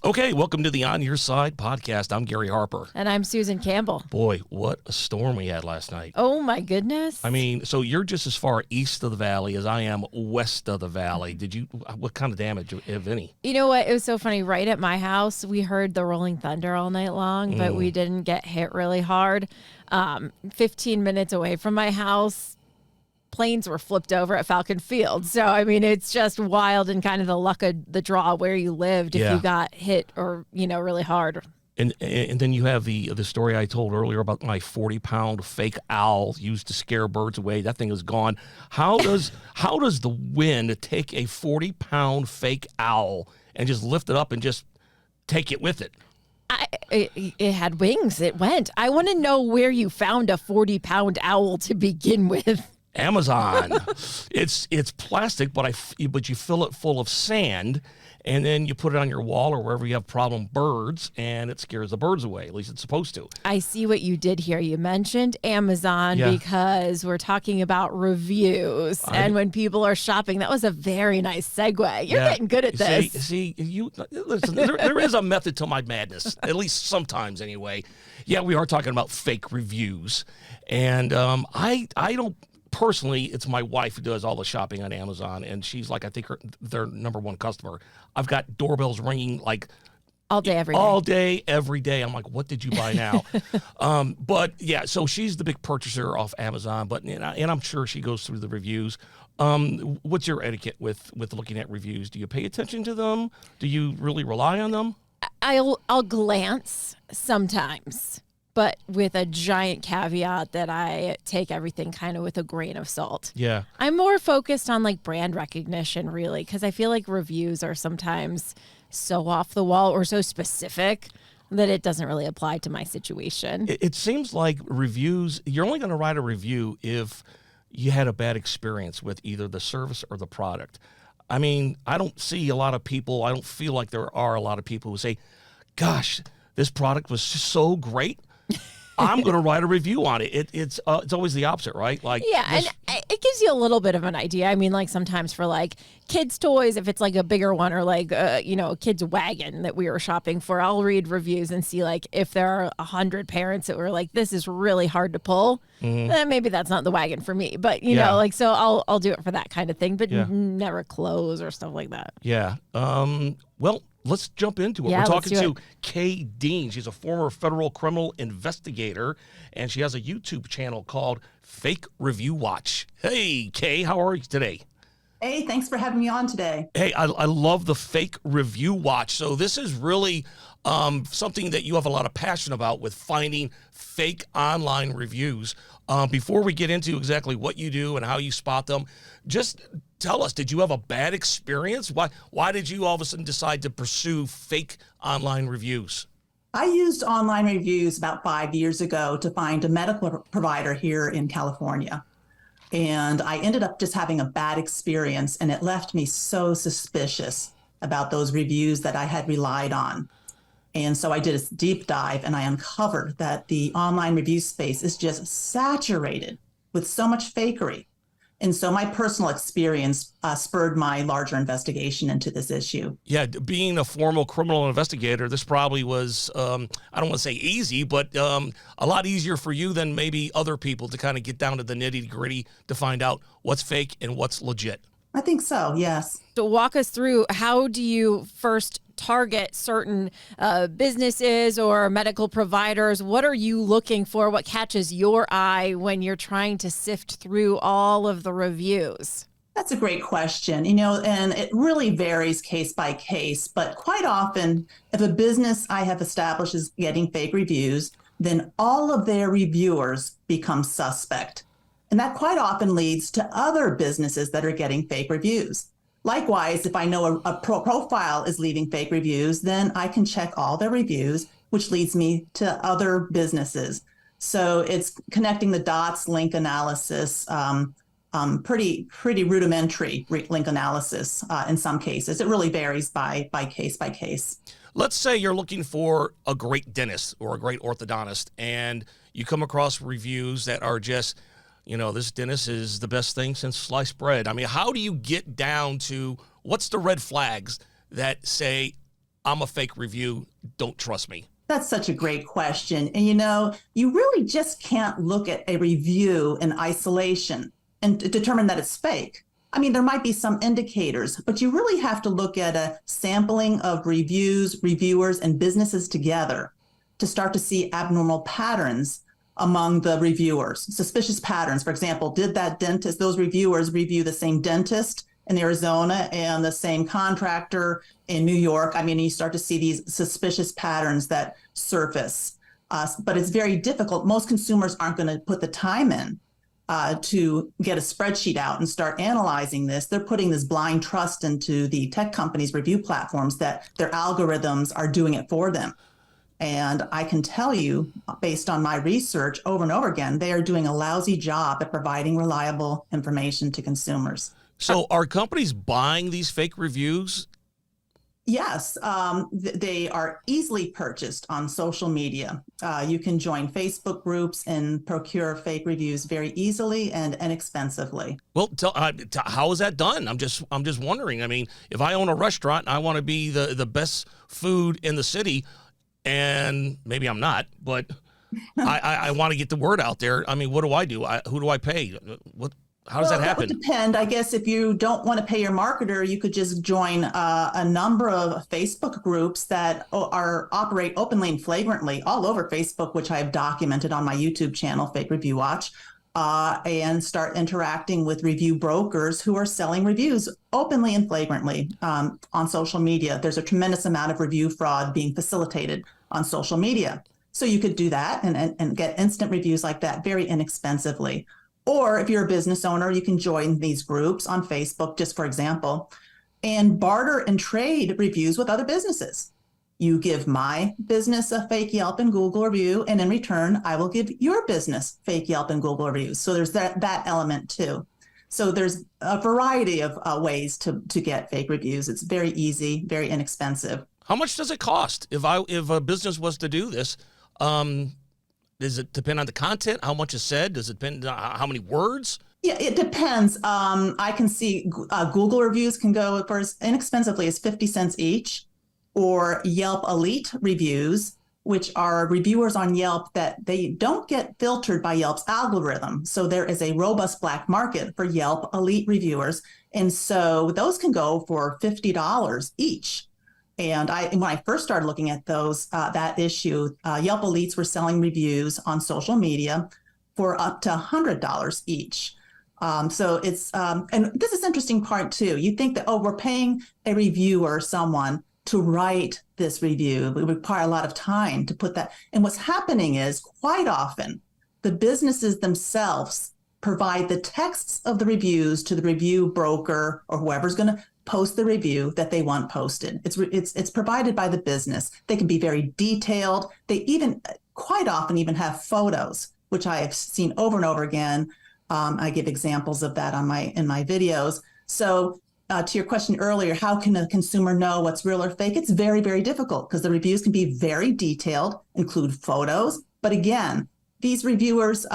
Okay, welcome to the On Your Side podcast. I'm Gary Harper. And I'm Susan Campbell. Boy, what a storm we had last night. Oh, my goodness. I mean, so you're just as far east of the valley as I am west of the valley. What kind of damage, if any? You know what? It was so funny. Right at my house, we heard the rolling thunder all night long, but we didn't get hit really hard. 15 minutes away from my house, planes were flipped over at Falcon Field. So, I mean, it's just wild and kind of the luck of the draw where you lived if you got hit or, really hard. And then you have the story I told earlier about my 40-pound fake owl used to scare birds away. That thing is gone. How does the wind take a 40-pound fake owl and just lift it up and just take it with it? It had wings. It went. I want to know where you found a 40-pound owl to begin with. Amazon. It's plastic, but you fill it full of sand, and then you put it on your wall or wherever you have problem birds, and it scares the birds away. At least it's supposed to. I see what you did here. You mentioned Amazon because we're talking about reviews, and when people are shopping, that was a very nice segue. You're getting good at this. Listen. There is a method to my madness, at least sometimes, anyway. Yeah, we are talking about fake reviews, and I don't. Personally, it's my wife who does all the shopping on Amazon, and she's like, I think their number one customer. I've got doorbells ringing like all day, every day. All day, every day. I'm like, what did you buy now? But yeah, so she's the big purchaser off Amazon, and I'm sure she goes through the reviews. What's your etiquette with looking at reviews? Do you pay attention to them? Do you really rely on them? I'll glance sometimes, but with a giant caveat that I take everything kind of with a grain of salt. Yeah. I'm more focused on like brand recognition, really, because I feel like reviews are sometimes so off the wall or so specific that it doesn't really apply to my situation. It seems like reviews, you're only going to write a review if you had a bad experience with either the service or the product. I mean, I don't feel like there are a lot of people who say, gosh, this product was just so great, I'm going to write a review on it. It's always the opposite, right? And it gives you a little bit of an idea. I mean, like sometimes for like kids' toys, if it's like a bigger one or like a kid's wagon that we were shopping for, I'll read reviews and see like if there are 100 parents that were like, this is really hard to pull, then maybe that's not the wagon for me. But so I'll do it for that kind of thing, but never clothes or stuff like that. Yeah. Well, let's jump into it. Yeah, we're talking to Kay Dean. She's a former federal criminal investigator, and she has a YouTube channel called Fake Review Watch. Hey, Kay, how are you today? Hey, thanks for having me on today. Hey, I love the Fake Review Watch. So this is really something that you have a lot of passion about with finding fake online reviews. Before we get into exactly what you do and how you spot them, just tell us, did you have a bad experience? Why did you all of a sudden decide to pursue fake online reviews? I used online reviews about 5 years ago to find a medical provider here in California. And I ended up just having a bad experience, and it left me so suspicious about those reviews that I had relied on. And so I did a deep dive, and I uncovered that the online review space is just saturated with so much fakery. And so my personal experience spurred my larger investigation into this issue. Yeah, being a formal criminal investigator, this probably was, I don't want to say easy, but a lot easier for you than maybe other people to kind of get down to the nitty-gritty to find out what's fake and what's legit. I think so, yes. So walk us through, how do you first target certain businesses or medical providers? What are you looking for? What catches your eye when you're trying to sift through all of the reviews? That's a great question, and it really varies case by case, but quite often, if a business I have established is getting fake reviews, then all of their reviewers become suspect. And that quite often leads to other businesses that are getting fake reviews. Likewise, if I know a profile is leaving fake reviews, then I can check all their reviews, which leads me to other businesses. So it's connecting the dots, link analysis, pretty rudimentary link analysis in some cases. It really varies by case. Let's say you're looking for a great dentist or a great orthodontist, and you come across reviews that are just, this dentist is the best thing since sliced bread. I mean, how do you get down to what's the red flags that say I'm a fake review, don't trust me? That's such a great question. And you really just can't look at a review in isolation and determine that it's fake. I mean, there might be some indicators, but you really have to look at a sampling of reviews, reviewers, and businesses together to start to see abnormal patterns among the reviewers, suspicious patterns. For example, did those reviewers review the same dentist in Arizona and the same contractor in New York? I mean, you start to see these suspicious patterns that surface. But it's very difficult. Most consumers aren't going to put the time in to get a spreadsheet out and start analyzing this. They're putting this blind trust into the tech companies' review platforms that their algorithms are doing it for them. And I can tell you, based on my research over and over again, they are doing a lousy job at providing reliable information to consumers. So are companies buying these fake reviews? Yes, they are easily purchased on social media. You can join Facebook groups and procure fake reviews very easily and inexpensively. Well, how is that done? I'm just wondering. I mean, if I own a restaurant and I want to be the best food in the city, and maybe I'm not, but I want to get the word out there. I mean, what do I do? Who do I pay? How does that happen? That would depend. I guess if you don't want to pay your marketer, you could just join a number of Facebook groups that operate openly and flagrantly all over Facebook, which I have documented on my YouTube channel, Fake Review Watch, and start interacting with review brokers who are selling reviews openly and flagrantly on social media. There's a tremendous amount of review fraud being facilitated on social media. So you could do that and get instant reviews like that very inexpensively. Or if you're a business owner, you can join these groups on Facebook, just for example, and barter and trade reviews with other businesses. You give my business a fake Yelp and Google review, and in return, I will give your business fake Yelp and Google reviews. So there's that element too. So there's a variety of ways to get fake reviews. It's very easy, very inexpensive. How much does it cost if a business was to do this? Does it depend on the content? How much is said? Does it depend on how many words? Yeah, it depends. I can see Google reviews can go for as inexpensively as 50 cents each, or Yelp Elite reviews, which are reviewers on Yelp that they don't get filtered by Yelp's algorithm. So there is a robust black market for Yelp Elite reviewers. And so those can go for $50 each. And when I first started looking at that issue, Yelp Elites were selling reviews on social media for up to $100 each. So it's, and this is interesting part too. You think that, we're paying a reviewer, someone to write this review. We require a lot of time to put that. And what's happening is quite often the businesses themselves provide the texts of the reviews to the review broker or whoever's going to post the review that they want posted. It's provided by the business. They can be very detailed. They even quite often even have photos, which I have seen over and over again. I give examples of that in my videos. So to your question earlier, how can a consumer know what's real or fake? It's very, very difficult because the reviews can be very detailed, include photos. But again, these reviewers,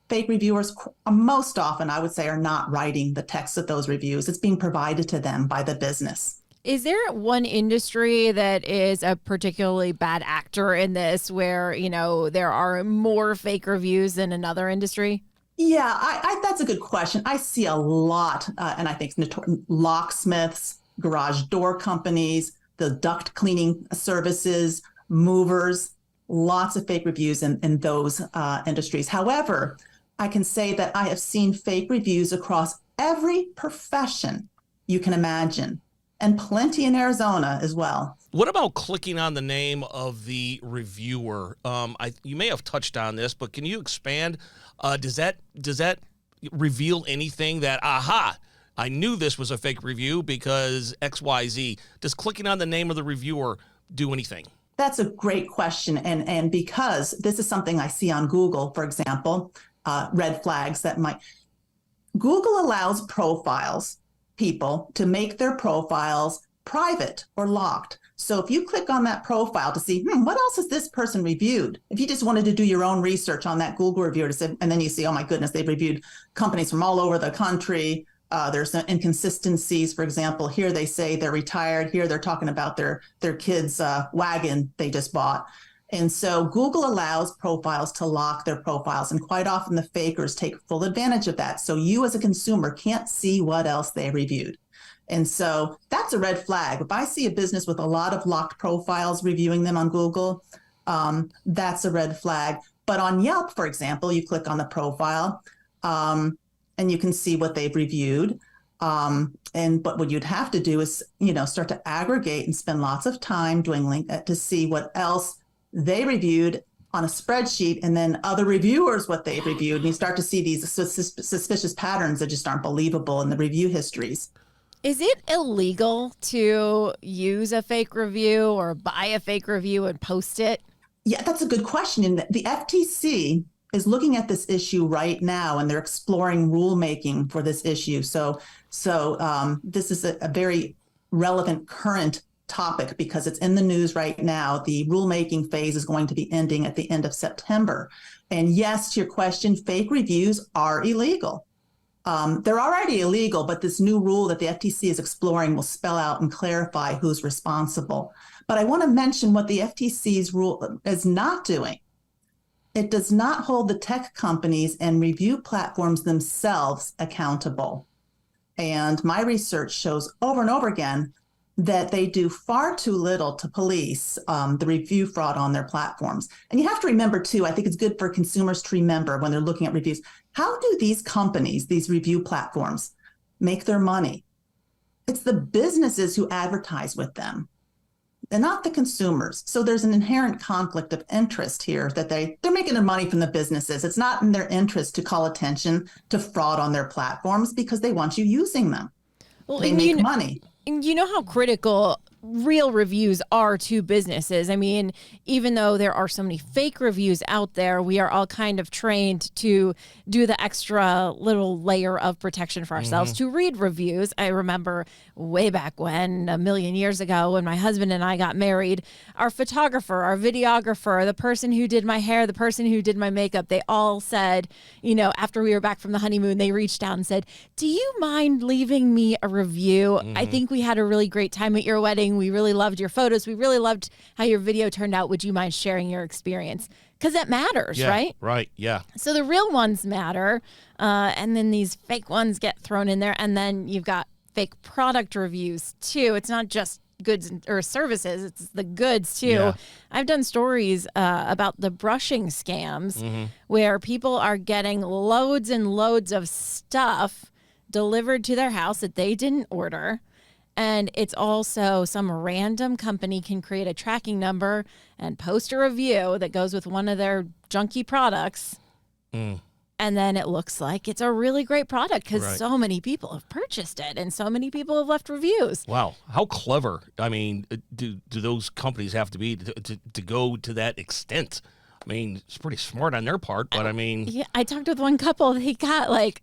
fake reviewers, most often, I would say, are not writing the text of those reviews. It's being provided to them by the business. Is there one industry that is a particularly bad actor in this where, there are more fake reviews than another industry? Yeah, that's a good question. I see a lot, and I think locksmiths, garage door companies, the duct cleaning services, movers, lots of fake reviews in those industries. However, I can say that I have seen fake reviews across every profession you can imagine, and plenty in Arizona as well. What about clicking on the name of the reviewer? You may have touched on this, but can you expand? Does that reveal anything that, I knew this was a fake review because XYZ? Does clicking on the name of the reviewer do anything? That's a great question. And because this is something I see on Google, for example, red flags that Google allows people to make their profiles private or locked. So if you click on that profile to see, what else has this person reviewed? If you just wanted to do your own research on that Google reviewer and then you see, oh my goodness, they've reviewed companies from all over the country, There's some inconsistencies. For example, here they say they're retired. Here they're talking about their kids' wagon they just bought. And so Google allows profiles to lock their profiles, and quite often the fakers take full advantage of that. So you as a consumer can't see what else they reviewed. And so that's a red flag. If I see a business with a lot of locked profiles reviewing them on Google, that's a red flag. But on Yelp, for example, you click on the profile and you can see what they've reviewed. But what you'd have to do is, start to aggregate and spend lots of time doing to see what else they reviewed on a spreadsheet, and then other reviewers what they reviewed. And you start to see these suspicious patterns that just aren't believable in the review histories. Is it illegal to use a fake review or buy a fake review and post it? Yeah, that's a good question. And the FTC is looking at this issue right now, and they're exploring rulemaking for this issue. So this is a very relevant current topic because it's in the news right now. The rulemaking phase is going to be ending at the end of September. And yes, to your question, fake reviews are illegal. They're already illegal, but this new rule that the FTC is exploring will spell out and clarify who's responsible. But I want to mention what the FTC's rule is not doing. It does not hold the tech companies and review platforms themselves accountable. And my research shows over and over again that they do far too little to police the review fraud on their platforms. And you have to remember, too, I think it's good for consumers to remember when they're looking at reviews, how do these companies, these review platforms, make their money? It's the businesses who advertise with them. They're not the consumers. So there's an inherent conflict of interest here that they're making their money from the businesses. It's not in their interest to call attention to fraud on their platforms because they want you using them. Well, they make money. And you know how critical real reviews are to businesses. I mean, even though there are so many fake reviews out there, we are all kind of trained to do the extra little layer of protection for ourselves to read reviews. I remember way back when, a million years ago, when my husband and I got married, our photographer, our videographer, the person who did my hair, the person who did my makeup, they all said, after we were back from the honeymoon, they reached out and said, "Do you mind leaving me a review? I think we had a really great time at your wedding. We really loved your photos. We really loved how your video turned out. Would you mind sharing your experience?" Because it matters, right? Right, yeah. So the real ones matter, and then these fake ones get thrown in there, and then you've got fake product reviews, too. It's not just goods or services, it's the goods, too. Yeah. I've done stories about the brushing scams where people are getting loads and loads of stuff delivered to their house that they didn't order. And it's also some random company can create a tracking number and post a review that goes with one of their junky products. And then it looks like it's a really great product because so many people have purchased it and so many people have left reviews. Wow. How clever. I mean, do those companies have to be to go to that extent? I mean, it's pretty smart on their part, but I mean. Yeah, I talked with one couple. They got like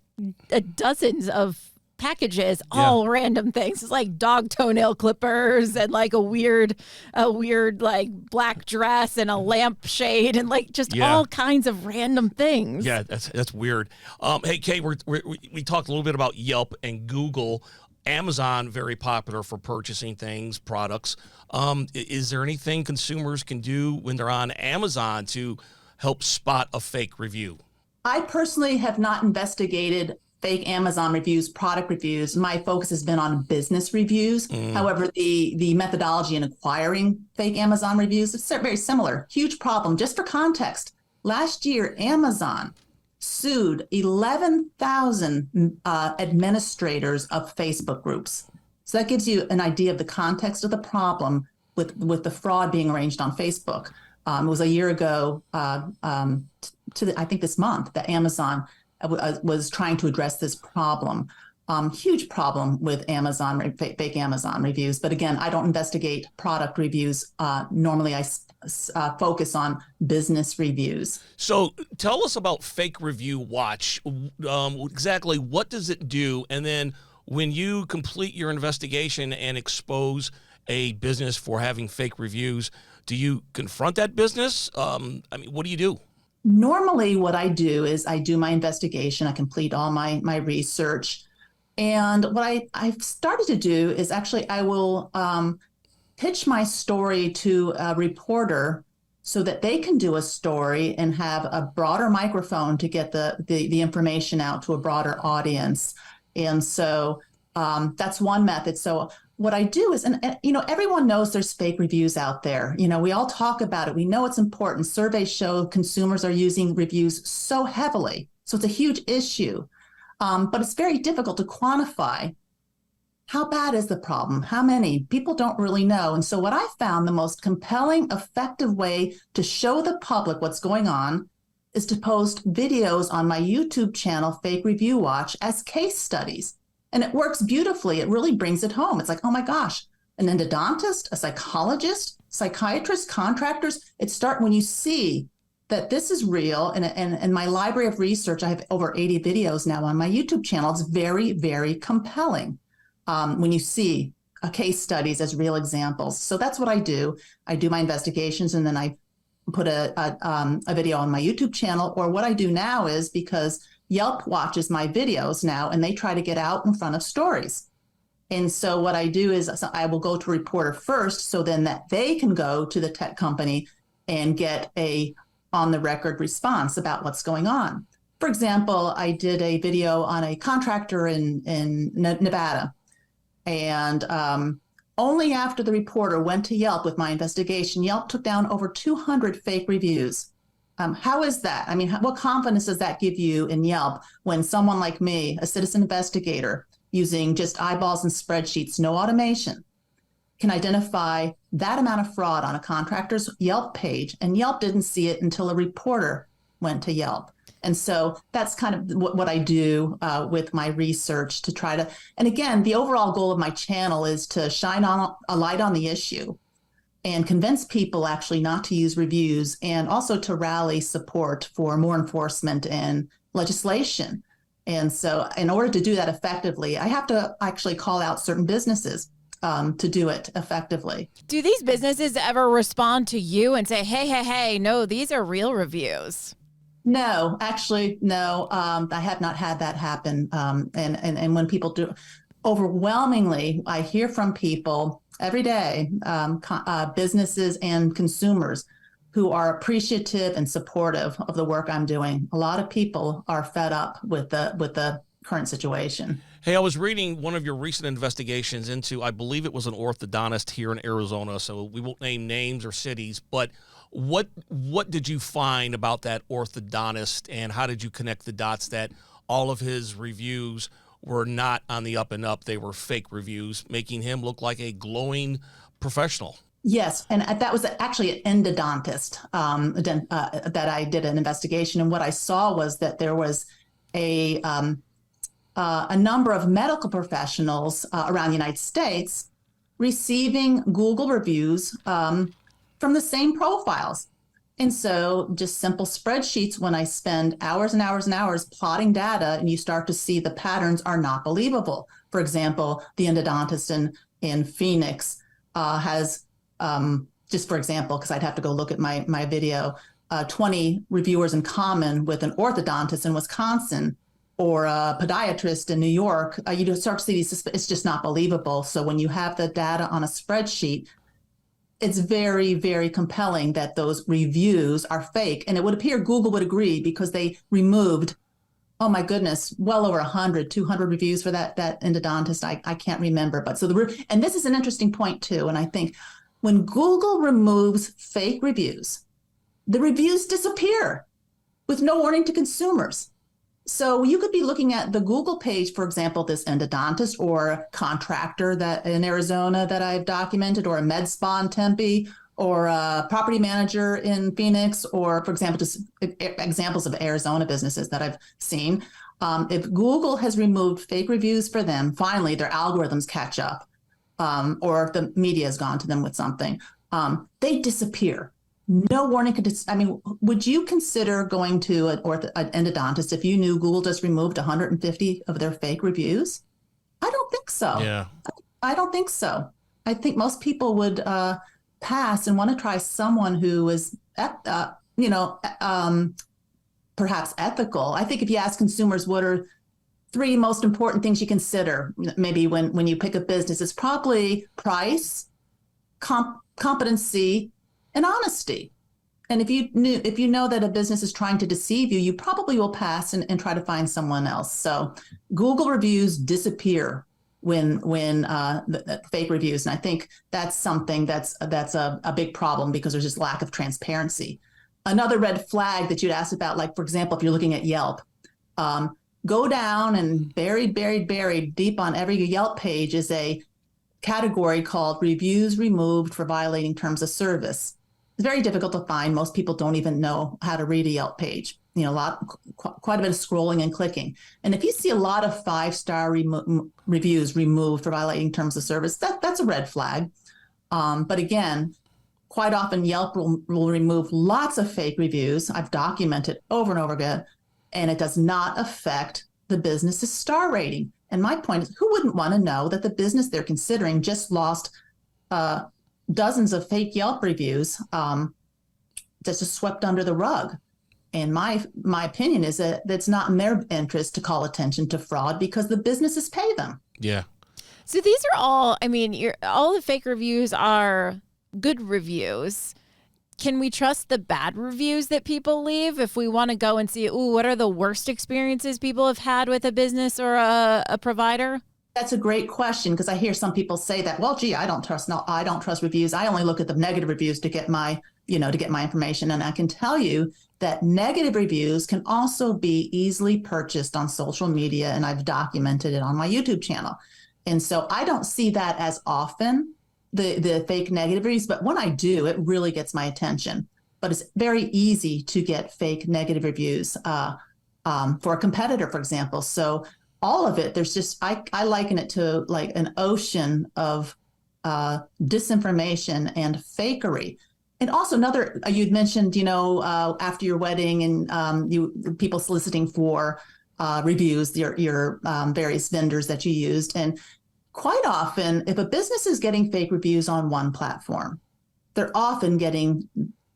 dozens of packages, all random things. It's like dog toenail clippers and like a weird like black dress and a lampshade and like just all kinds of random things. Yeah, that's weird. Hey, Kay, we talked a little bit about Yelp and Google. Amazon, very popular for purchasing things, products. Is there anything consumers can do when they're on Amazon to help spot a fake review? I personally have not investigated fake Amazon reviews, product reviews. My focus has been on business reviews. However, the methodology in acquiring fake Amazon reviews is very similar. Huge problem. Just for context, last year, Amazon sued 11,000 administrators of Facebook groups. So that gives you an idea of the context of the problem with the fraud being arranged on Facebook. It was a year ago, I think this month, that Amazon was trying to address this problem. Huge problem with Amazon, fake Amazon reviews. But again, I don't investigate product reviews. Normally, I focus on business reviews. So tell us about Fake Review Watch. Exactly what does it do? And then when you complete your investigation and expose a business for having fake reviews, do you confront that business? I mean, what do you do? Normally, what I do is I do my investigation. I complete all my research. And what I've started to do is actually I will pitch my story to a reporter so that they can do a story and have a broader microphone to get the information out to a broader audience. And so that's one method. So what I do is, and everyone knows there's fake reviews out there. We all talk about it. We know it's important. Surveys show consumers are using reviews so heavily. So it's a huge issue. But it's very difficult to quantify. How bad is the problem? How many? People don't really know. And so what I found the most compelling, effective way to show the public what's going on is to post videos on my YouTube channel, Fake Review Watch, as case studies. And it works beautifully. It really brings it home. It's like, oh my gosh, an endodontist, a psychologist, psychiatrist, contractors. When you see that this is real, and my library of research, I have over 80 videos now on my YouTube channel. It's very, very compelling when you see case studies as real examples. So that's what I do. I do my investigations, and then I put a video on my YouTube channel. Or what I do now is, because Yelp watches my videos now, and they try to get out in front of stories. And so what I do is I will go to a reporter first, so then that they can go to the tech company and get a on-the-record response about what's going on. For example, I did a video on a contractor in Nevada, and only after the reporter went to Yelp with my investigation, Yelp took down over 200 fake reviews. How is that? I mean, what confidence does that give you in Yelp when someone like me, a citizen investigator, using just eyeballs and spreadsheets, no automation, can identify that amount of fraud on a contractor's Yelp page, and Yelp didn't see it until a reporter went to Yelp? And so that's kind of what I do with my research to try to, and again, the overall goal of my channel is to shine on a light on the issue and convince people actually not to use reviews, and also to rally support for more enforcement and legislation. And so in order to do that effectively, I have to actually call out certain businesses to do it effectively. Do these businesses ever respond to you and say, hey, no, these are real reviews? No, actually, no. I have not had that happen. And when people do, overwhelmingly, I hear from people every day, businesses and consumers, who are appreciative and supportive of the work I'm doing. A lot of people are fed up with the current situation. Hey, I was reading one of your recent investigations into, I believe it was an orthodontist here in Arizona, so we won't name names or cities, but what did you find about that orthodontist, and how did you connect the dots that all of his reviews were not on the up and up? They were fake reviews, making him look like a glowing professional. Yes, and that was actually an endodontist that I did an investigation, and what I saw was that there was a number of medical professionals around the United States receiving Google reviews from the same profiles. And so just simple spreadsheets, when I spend hours and hours and hours plotting data, and you start to see the patterns are not believable. For example, the endodontist in Phoenix has, just for example, because I'd have to go look at my video, 20 reviewers in common with an orthodontist in Wisconsin or a podiatrist in New York. You just start to see these, it's just not believable. So when you have the data on a spreadsheet, it's very, very compelling that those reviews are fake. And it would appear Google would agree, because they removed, oh my goodness, well over 100, 200 reviews for that endodontist. I can't remember. But and this is an interesting point too. And I think when Google removes fake reviews, the reviews disappear with no warning to consumers. So you could be looking at the Google page, for example, this endodontist or a contractor that in Arizona that I've documented, or a med spa in Tempe, or a property manager in Phoenix, or, for example, just examples of Arizona businesses that I've seen. If Google has removed fake reviews for them, finally their algorithms catch up, or if the media has gone to them with something, they disappear. No warning could. Would you consider going to an endodontist if you knew Google just removed 150 of their fake reviews? I don't think so. Yeah. I don't think so. I think most people would pass and want to try someone who is, perhaps ethical. I think if you ask consumers what are three most important things you consider maybe when you pick a business is probably price, competency, and honesty. And if you know that a business is trying to deceive you, you probably will pass and try to find someone else. So Google reviews disappear when the fake reviews, and I think that's something that's a big problem because there's just lack of transparency. Another red flag that you'd ask about, like for example, if you're looking at Yelp, go down and buried deep on every Yelp page is a category called reviews removed for violating terms of service. It's very difficult to find. Most people don't even know how to read a Yelp page. You know, quite a bit of scrolling and clicking. And if you see a lot of 5-star reviews removed for violating terms of service, that's a red flag. But again, quite often Yelp will remove lots of fake reviews. I've documented over and over again, and it does not affect the business's star rating. And my point is, who wouldn't want to know that the business they're considering just lost dozens of fake Yelp reviews that's just swept under the rug? And my opinion is that it's not in their interest to call attention to fraud because the businesses pay them. Yeah. So these are all, I mean, all the fake reviews are good reviews. Can we trust the bad reviews that people leave if we want to go and see, what are the worst experiences people have had with a business or a provider? That's a great question because I hear some people say that, well, gee, I don't trust reviews. I only look at the negative reviews to get my information. And I can tell you that negative reviews can also be easily purchased on social media, and I've documented it on my YouTube channel. And so I don't see that as often, the fake negative reviews, but when I do, it really gets my attention. But it's very easy to get fake negative reviews for a competitor, for example. So all of it, there's just, I liken it to like an ocean of disinformation and fakery. And also another, you'd mentioned, after your wedding and people soliciting for reviews, your various vendors that you used. And quite often, if a business is getting fake reviews on one platform, they're often getting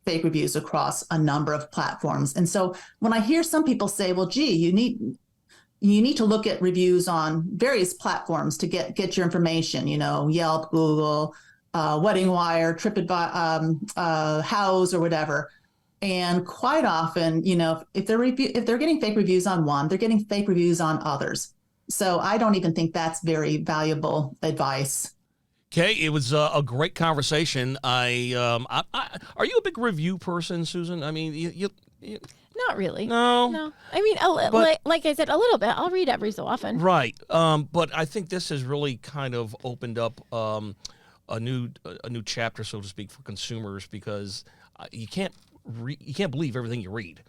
fake reviews across a number of platforms. And so when I hear some people say, well, gee, you need to look at reviews on various platforms to get your information, Yelp, Google, Wedding Wire, TripAdvisor, House, or whatever. And quite often, if they're getting fake reviews on one, they're getting fake reviews on others. So I don't even think that's very valuable advice. Okay, it was a great conversation. Are you a big review person, Susan? I mean, you Not really. No. I mean, like I said, a little bit. I'll read every so often. Right. But I think this has really kind of opened up a new chapter, so to speak, for consumers because you can't believe everything you read.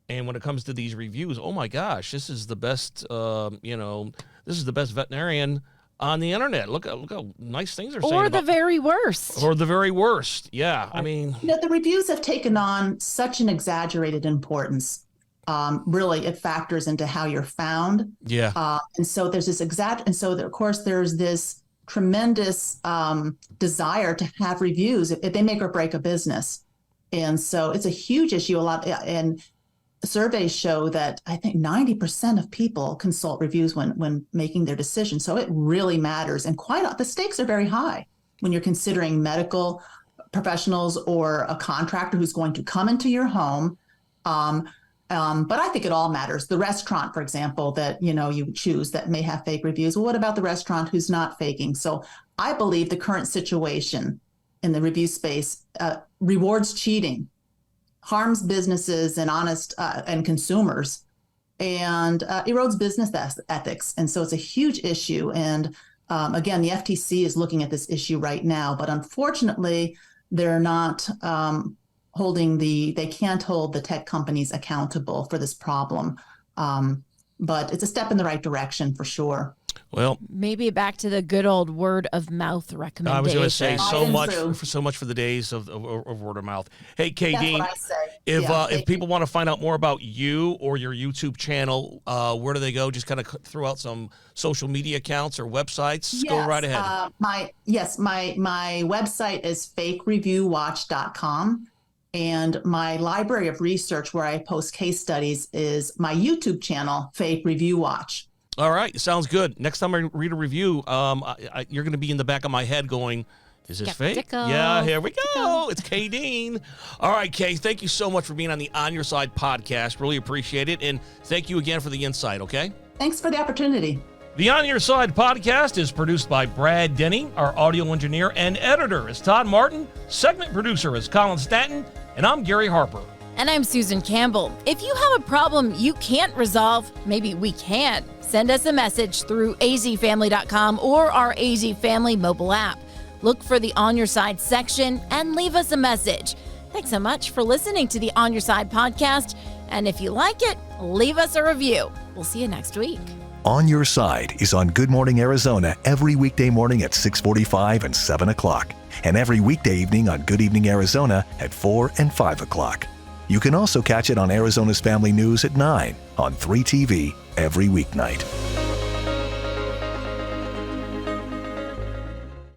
And when it comes to these reviews, oh my gosh, this is the best. This is the best veterinarian on the internet. Look how nice things are saying. Or the very worst. Or the very worst. Yeah, I mean, the reviews have taken on such an exaggerated importance. Really, it factors into how you're found. Yeah. And so there's this of course, there's this tremendous desire to have reviews if they make or break a business. And so it's a huge issue. And surveys show that I think 90% of people consult reviews when making their decision. So it really matters. And the stakes are very high when you're considering medical professionals or a contractor who's going to come into your home. But I think it all matters. The restaurant, for example, that you choose that may have fake reviews. Well, what about the restaurant who's not faking? So I believe the current situation in the review space rewards cheating, harms businesses and honest and consumers, and erodes business ethics. And so it's a huge issue. And again, the FTC is looking at this issue right now, but unfortunately, they're not they can't hold the tech companies accountable for this problem. But it's a step in the right direction for sure. Well, maybe back to the good old word of mouth recommendation. I was going to say so much for the days of word of mouth. Hey, Kadeen, if people want to find out more about you or your YouTube channel, where do they go? Just kind of throw out some social media accounts or websites. Yes, go right ahead. My website is fakereviewwatch.com. And my library of research where I post case studies is my YouTube channel, Fake Review Watch. All right, sounds good. Next time I read a review, you're going to be in the back of my head going, is this fake? Skeptical. Yeah, here we go. It's Kay Dean. All right, Kay, thank you so much for being on the On Your Side podcast. Really appreciate it. And thank you again for the insight, okay? Thanks for the opportunity. The On Your Side podcast is produced by Brad Denny. Our audio engineer and editor is Todd Martin. Segment producer is Colin Stanton. And I'm Gary Harper. And I'm Susan Campbell. If you have a problem you can't resolve, maybe we can. Send us a message through azfamily.com or our AZ Family mobile app. Look for the On Your Side section and leave us a message. Thanks so much for listening to the On Your Side podcast. And if you like it, leave us a review. We'll see you next week. On Your Side is on Good Morning Arizona every weekday morning at 6:45 and 7 o'clock, and every weekday evening on Good Evening Arizona at 4 and 5 o'clock. You can also catch it on Arizona's Family News at 9 on 3TV every weeknight.